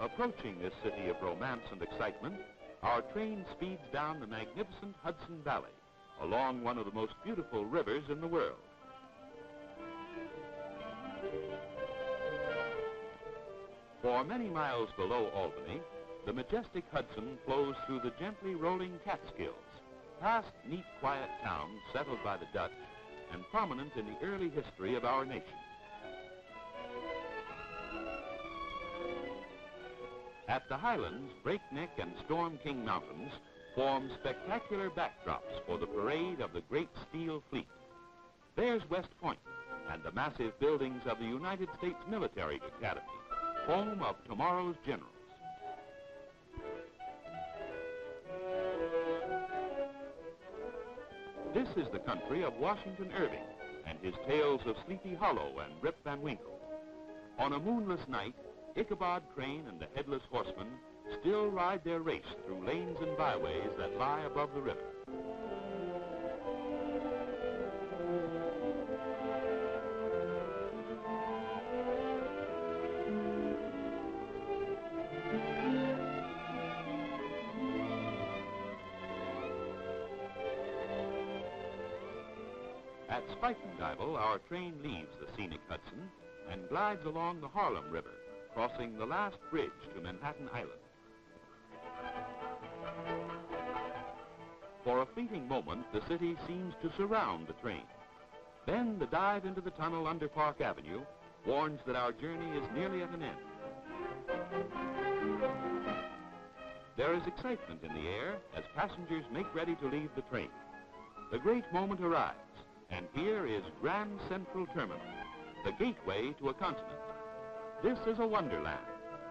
Approaching this city of romance and excitement, our train speeds down the magnificent Hudson Valley, along one of the most beautiful rivers in the world. For many miles below Albany, the majestic Hudson flows through the gently rolling Catskills, past neat, quiet towns settled by the Dutch and prominent in the early history of our nation. At the Highlands, Breakneck and Storm King Mountains form spectacular backdrops for the parade of the great steel fleet. There's West Point and the massive buildings of the United States Military Academy, home of tomorrow's generals. This is the country of Washington Irving and his tales of Sleepy Hollow and Rip Van Winkle. On a moonless night, Ichabod Crane and the Headless Horseman still ride their race through lanes and byways that lie above the river. At Spuytenduyvil, our train leaves the scenic Hudson and glides along the Harlem River, crossing the last bridge to Manhattan Island. For a fleeting moment, the city seems to surround the train. Then the dive into the tunnel under Park Avenue warns that our journey is nearly at an end. There is excitement in the air as passengers make ready to leave the train. The great moment arrives, and here is Grand Central Terminal, the gateway to a continent. This is a wonderland,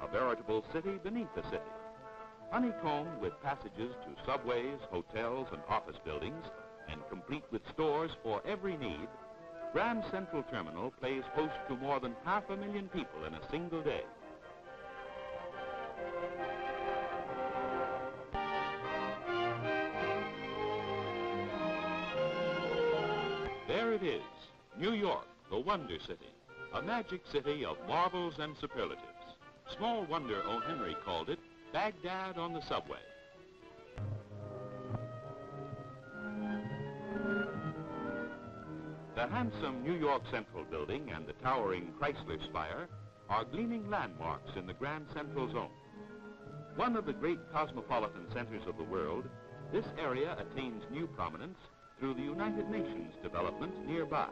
a veritable city beneath a city. Honeycombed with passages to subways, hotels, and office buildings, and complete with stores for every need, Grand Central Terminal plays host to more than 500,000 people in a single day. There it is, New York, the Wonder City, a magic city of marvels and superlatives. Small wonder O. Henry called it Baghdad on the subway. The handsome New York Central Building and the towering Chrysler Spire are gleaming landmarks in the Grand Central Zone. One of the great cosmopolitan centers of the world, this area attains new prominence through the United Nations development nearby.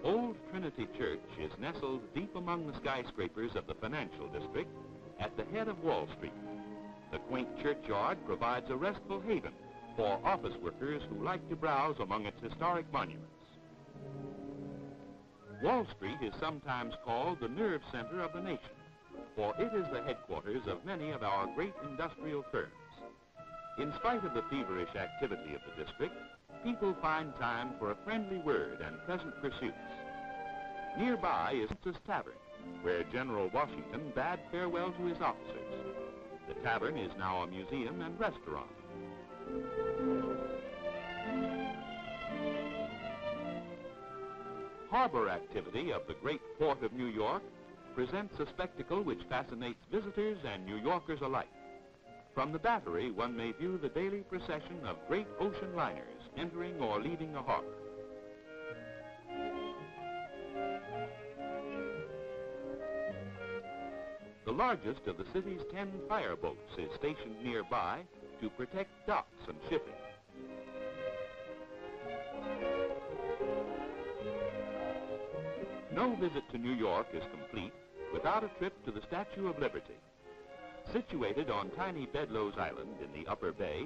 Old Trinity Church is nestled deep among the skyscrapers of the financial district at the head of Wall Street. The quaint churchyard provides a restful haven for office workers who like to browse among its historic monuments. Wall Street is sometimes called the nerve center of the nation, for it is the headquarters of many of our great industrial firms. In spite of the feverish activity of the district, people find time for a friendly word and pleasant pursuits. Nearby is Princess Tavern, where General Washington bade farewell to his officers. The tavern is now a museum and restaurant. Harbor activity of the great port of New York presents a spectacle which fascinates visitors and New Yorkers alike. From the Battery, one may view the daily procession of great ocean liners entering or leaving the harbor. The largest of the city's 10 fireboats is stationed nearby to protect docks and shipping. No visit to New York is complete without a trip to the Statue of Liberty. Situated on tiny Bedloe's Island in the Upper Bay,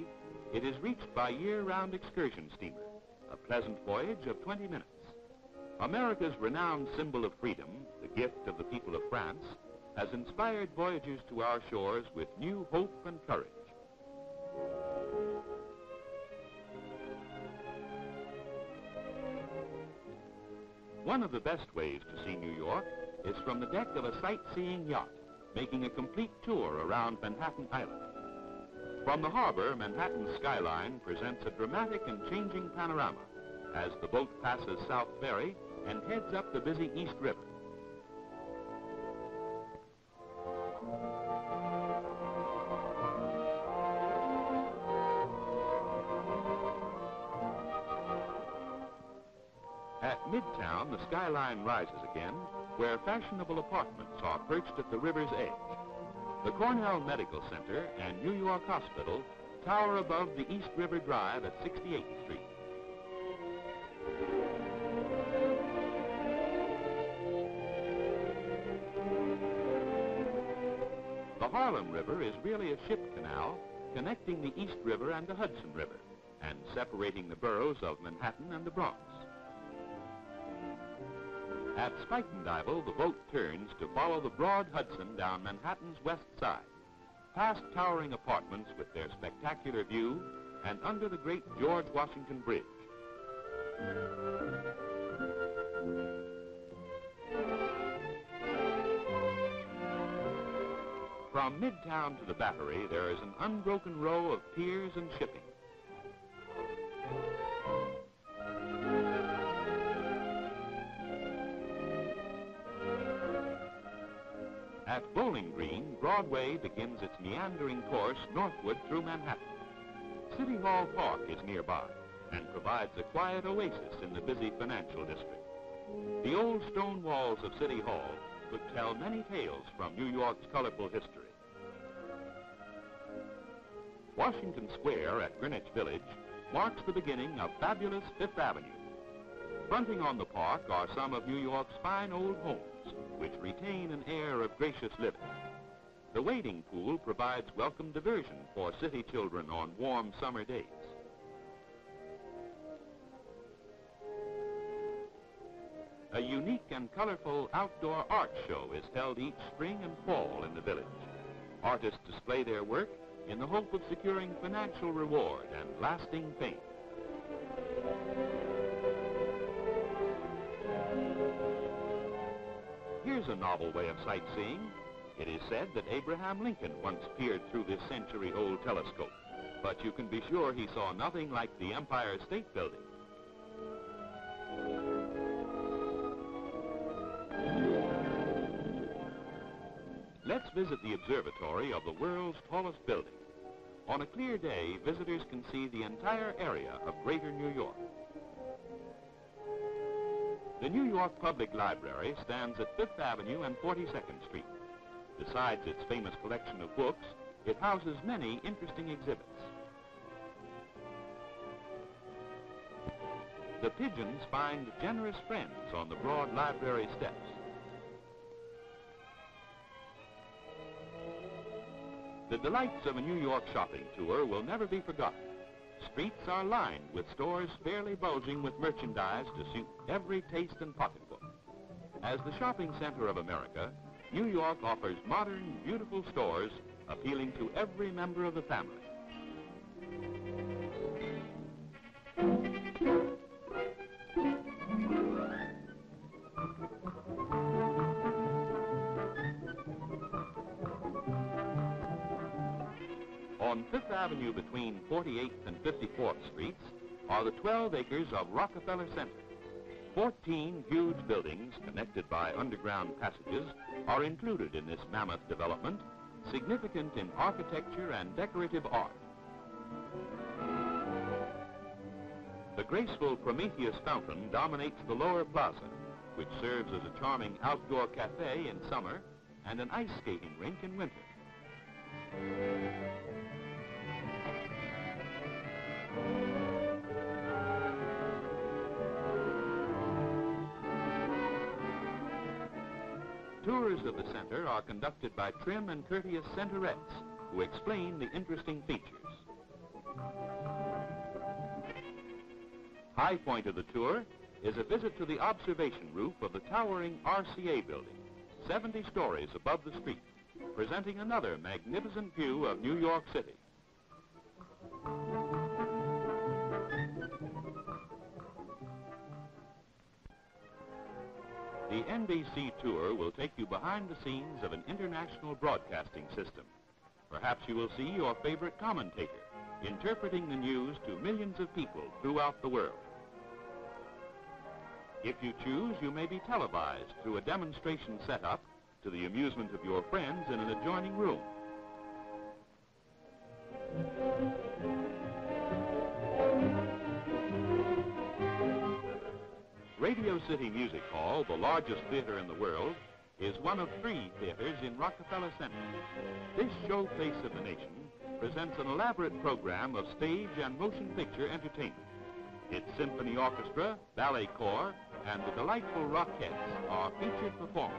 it is reached by year-round excursion steamer, a pleasant voyage of 20 minutes. America's renowned symbol of freedom, the gift of the people of France, has inspired voyagers to our shores with new hope and courage. One of the best ways to see New York is from the deck of a sightseeing yacht, making a complete tour around Manhattan Island. From the harbor, Manhattan's skyline presents a dramatic and changing panorama as the boat passes South Ferry and heads up the busy East River. At Midtown, the skyline rises again, where fashionable apartments are perched at the river's edge. The Cornell Medical Center and New York Hospital tower above the East River Drive at 68th Street. The Harlem River is really a ship canal connecting the East River and the Hudson River and separating the boroughs of Manhattan and the Bronx. At Spuytenduyvil, the boat turns to follow the broad Hudson down Manhattan's west side, past towering apartments with their spectacular view, and under the great George Washington Bridge. From Midtown to the Battery, there is an unbroken row of piers and shipping. At Bowling Green, Broadway begins its meandering course northward through Manhattan. City Hall Park is nearby and provides a quiet oasis in the busy financial district. The old stone walls of City Hall could tell many tales from New York's colorful history. Washington Square at Greenwich Village marks the beginning of fabulous Fifth Avenue. Fronting on the park are some of New York's fine old homes, which retain an air of gracious living. The wading pool provides welcome diversion for city children on warm summer days. A unique and colorful outdoor art show is held each spring and fall in the village. Artists display their work in the hope of securing financial reward and lasting fame. Here's a novel way of sightseeing. It is said that Abraham Lincoln once peered through this century-old telescope, but you can be sure he saw nothing like the Empire State Building. Let's visit the observatory of the world's tallest building. On a clear day, visitors can see the entire area of Greater New York. The New York Public Library stands at Fifth Avenue and 42nd Street. Besides its famous collection of books, it houses many interesting exhibits. The pigeons find generous friends on the broad library steps. The delights of a New York shopping tour will never be forgotten. Streets are lined with stores fairly bulging with merchandise to suit every taste and pocketbook. As the shopping center of America, New York offers modern, beautiful stores appealing to every member of the family. On Fifth Avenue between 48th and 54th Streets are the 12 acres of Rockefeller Center. 14 huge buildings connected by underground passages are included in this mammoth development, significant in architecture and decorative art. The graceful Prometheus Fountain dominates the lower plaza, which serves as a charming outdoor cafe in summer and an ice skating rink in winter. Tours of the center are conducted by trim and courteous centerettes who explain the interesting features. High point of the tour is a visit to the observation roof of the towering RCA building, 70 stories above the street, presenting another magnificent view of New York City. The NBC tour will take you behind the scenes of an international broadcasting system. Perhaps you will see your favorite commentator interpreting the news to millions of people throughout the world. If you choose, you may be televised through a demonstration setup to the amusement of your friends in an adjoining room. Radio City Music Hall, the largest theater in the world, is one of 3 theaters in Rockefeller Center. This showcase of the nation presents an elaborate program of stage and motion picture entertainment. Its symphony orchestra, ballet corps, and the delightful Rockettes are featured performers.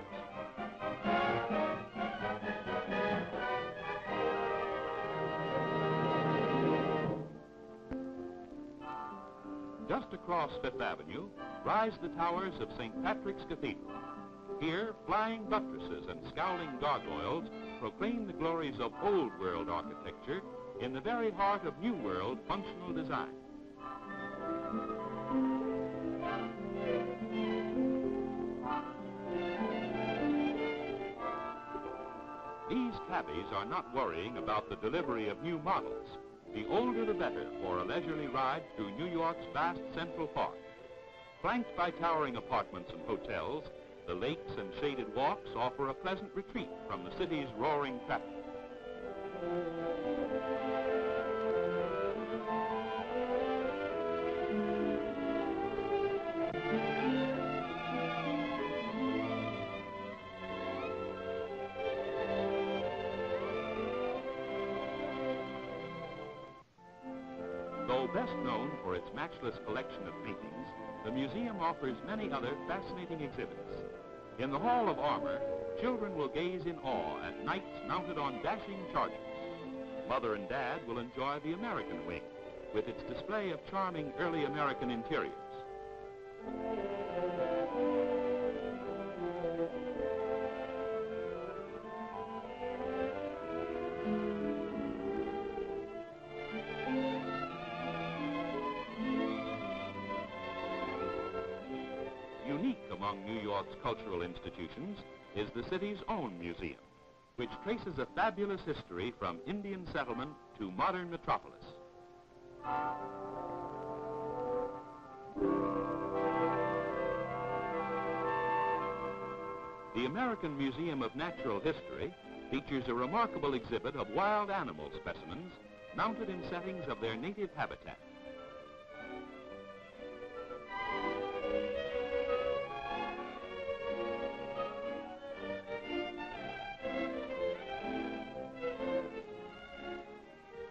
Just across Fifth Avenue rise the towers of St. Patrick's Cathedral. Here, flying buttresses and scowling gargoyles proclaim the glories of Old World architecture in the very heart of New World functional design. These cabbies are not worrying about the delivery of new models. The older the better for a leisurely ride through New York's vast Central Park. Flanked by towering apartments and hotels, the lakes and shaded walks offer a pleasant retreat from the city's roaring traffic. Though best known for its matchless collection of paintings, the museum offers many other fascinating exhibits. In the Hall of Armor, children will gaze in awe at knights mounted on dashing chargers. Mother and Dad will enjoy the American wing, with its display of charming early American interiors. Unique among New York's cultural institutions is the city's own museum, which traces a fabulous history from Indian settlement to modern metropolis. The American Museum of Natural History features a remarkable exhibit of wild animal specimens mounted in settings of their native habitat.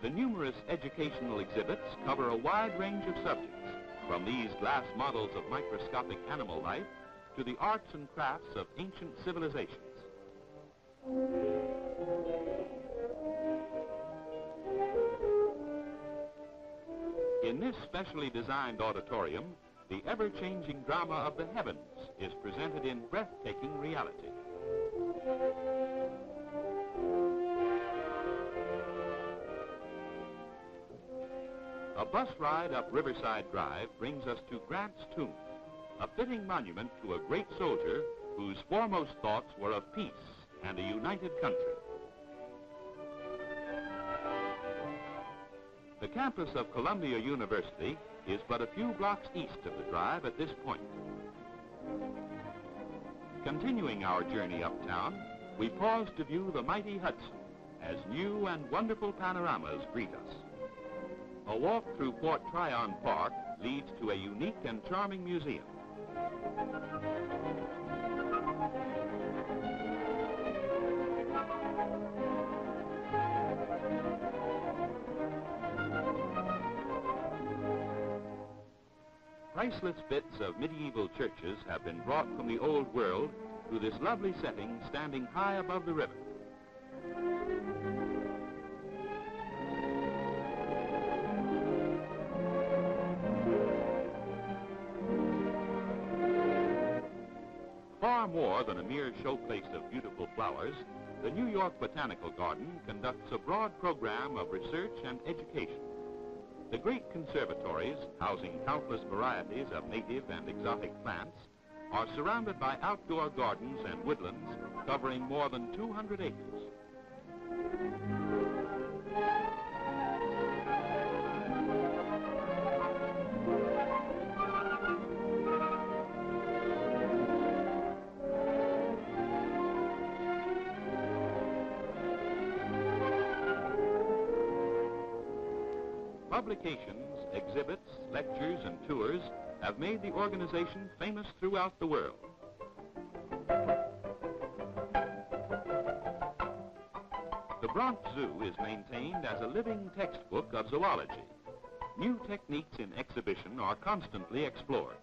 The numerous educational exhibits cover a wide range of subjects, from these glass models of microscopic animal life to the arts and crafts of ancient civilizations. In this specially designed auditorium, the ever-changing drama of the heavens is presented in breathtaking reality. A bus ride up Riverside Drive brings us to Grant's Tomb, a fitting monument to a great soldier whose foremost thoughts were of peace and a united country. The campus of Columbia University is but a few blocks east of the drive at this point. Continuing our journey uptown, we pause to view the mighty Hudson as new and wonderful panoramas greet us. A walk through Fort Tryon Park leads to a unique and charming museum. Priceless bits of medieval churches have been brought from the old world to this lovely setting standing high above the river. Far more than a mere showplace of beautiful flowers, the New York Botanical Garden conducts a broad program of research and education. The great conservatories, housing countless varieties of native and exotic plants, are surrounded by outdoor gardens and woodlands covering more than 200 acres. publications, exhibits, lectures, and tours have made the organization famous throughout the world. The Bronx Zoo is maintained as a living textbook of zoology. New techniques in exhibition are constantly explored.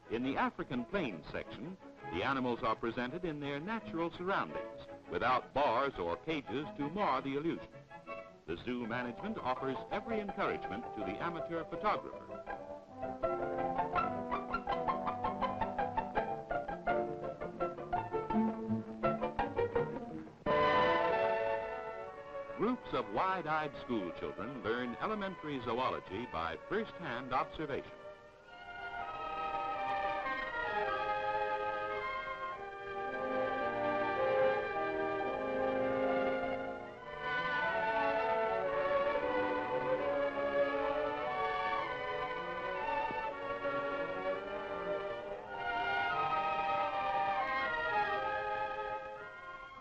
In the African Plains section, the animals are presented in their natural surroundings, without bars or cages to mar the illusion. The zoo management offers every encouragement to the amateur photographer. Groups of wide-eyed school children learn elementary zoology by first-hand observation.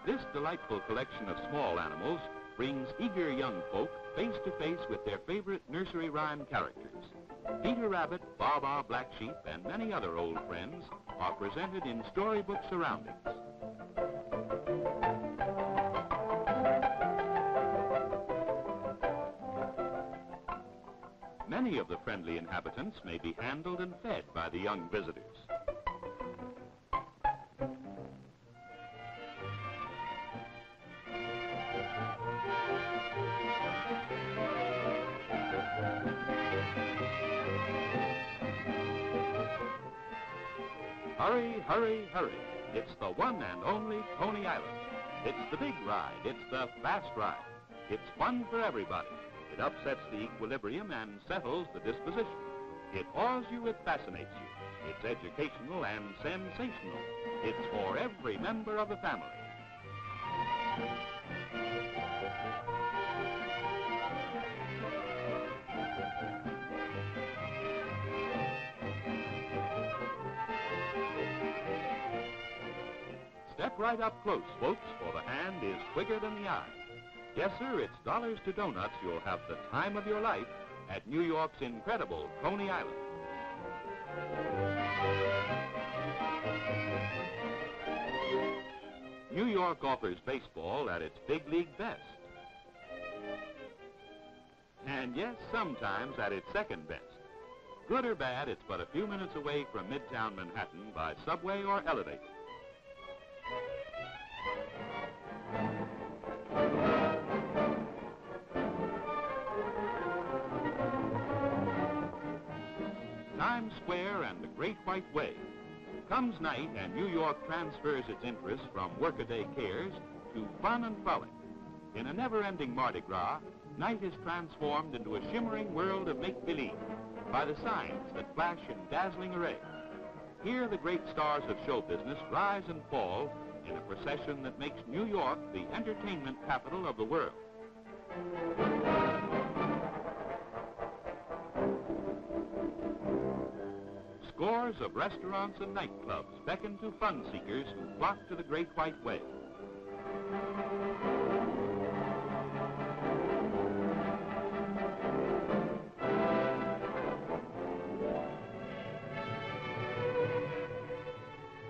This delightful collection of small animals brings eager young folk face to face with their favorite nursery rhyme characters. Peter Rabbit, Baa Black Sheep, and many other old friends are presented in storybook surroundings. Many of the friendly inhabitants may be handled and fed by the young visitors. Hurry, hurry, hurry. It's the one and only Coney Island. It's the big ride. It's the fast ride. It's fun for everybody. It upsets the equilibrium and settles the disposition. It awes you, it fascinates you. It's educational and sensational. It's for every member of the family. Step right up close, folks, for the hand is quicker than the eye. Yes, sir, it's dollars to donuts. You'll have the time of your life at New York's incredible Coney Island. New York offers baseball at its big league best. And yes, sometimes at its second best. Good or bad, it's but a few minutes away from Midtown Manhattan by subway or elevator. Times Square and the Great White Way. Comes night and New York transfers its interest from workaday cares to fun and frolic. In a never-ending Mardi Gras, night is transformed into a shimmering world of make-believe by the signs that flash in dazzling array. Here the great stars of show business rise and fall in a procession that makes New York the entertainment capital of the world. Scores of restaurants and nightclubs beckon to fun seekers who flock to the Great White Way.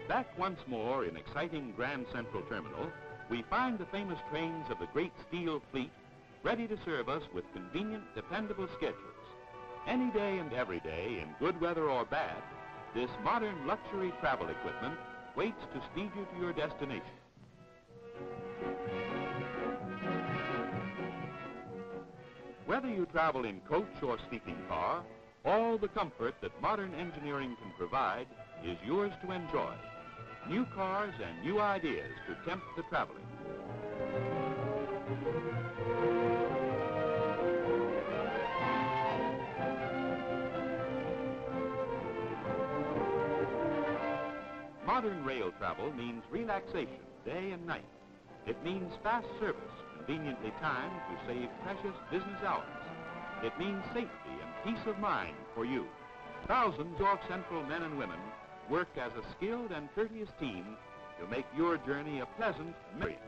Back once more in exciting Grand Central Terminal, we find the famous trains of the Great Steel Fleet ready to serve us with convenient, dependable schedules. Any day and every day, in good weather or bad, this modern luxury travel equipment waits to speed you to your destination. Whether you travel in coach or sleeping car, all the comfort that modern engineering can provide is yours to enjoy. New cars and new ideas to tempt the traveling. Modern rail travel means relaxation day and night. It means fast service, conveniently timed to save precious business hours. It means safety and peace of mind for you. Thousands of York Central men and women work as a skilled and courteous team to make your journey a pleasant experience.